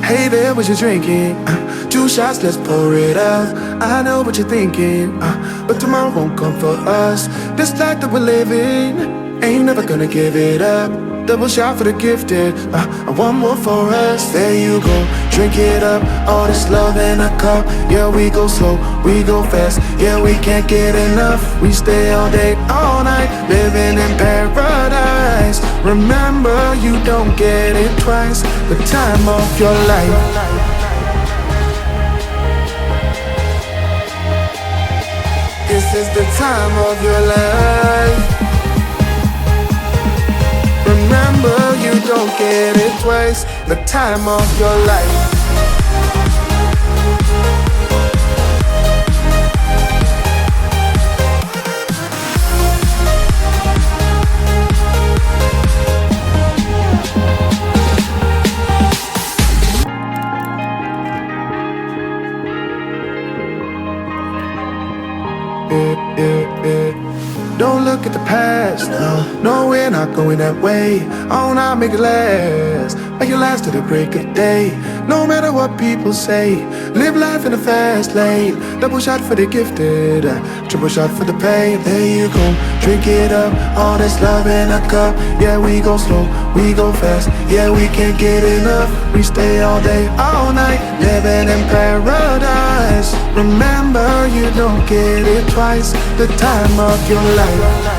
Hey there, what you drinking? 2 shots, let's pour it out. I know what you're thinking, but tomorrow won't come for us. This life that we're living, ain't never gonna give it up. Double shot for the gifted, and one more for us. There you go, drink it up. All this love in a cup. Yeah, we go slow, we go fast. Yeah, we can't get enough. We stay all day, all night, living in paradise. Remember, you don't get it twice. The time of your life. This is the time of your life. Remember, you don't get it twice. The time of your life. Don't look at the past, no, we're not going that way. Oh, now make it last, make it last to the break of day. No matter what people say, live life in the fast lane. Double shot for the gifted, triple shot for the pain. There you go, drink it up, all this love in a cup. Yeah, we go slow, we go fast. Yeah, we can't get enough. We stay all day, all night, living in paradise. Remember, you don't get it twice. The time of your life.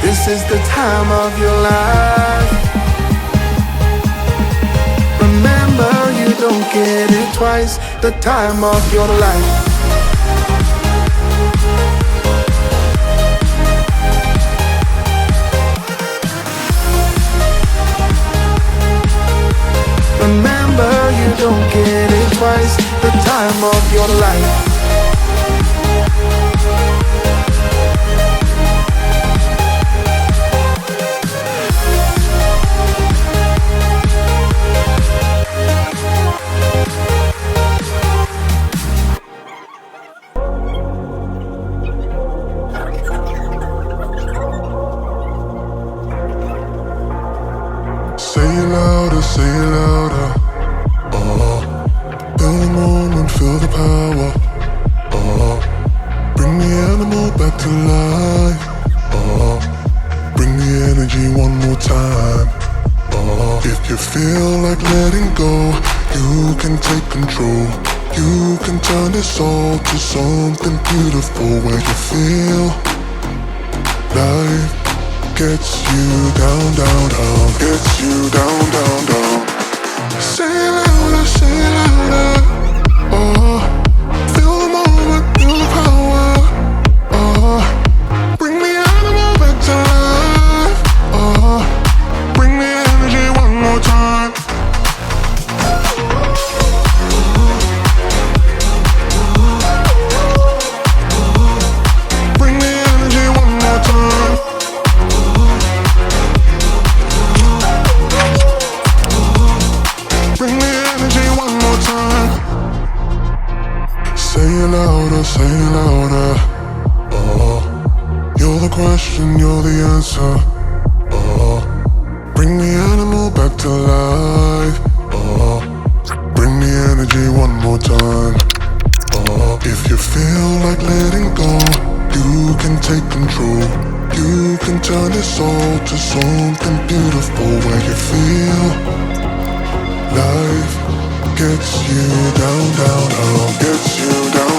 This is the time of your life. Remember, you don't get it twice. The time of your life. Remember, you don't get it twice. The time of your life. Say it louder. Feel the moment, feel the power. feel like letting go, you can take control. You can turn this all to something beautiful, where you feel life gets you down, down, down, gets you down, down, down. Say it louder, say it louder. Oh, feel the moment, feel the power. Oh, bring the animal back to life. Oh, bring the energy one more time. Bring the energy one more time. Bring the energy one more time. Say it louder, say it louder. Oh, you're the question, you're the answer. Oh, bring the animal back to life. Oh, bring the energy one more time. Oh, if you feel like letting go, you can take control. You can turn this all to something beautiful, where you feel life gets you down, down, down, gets you down.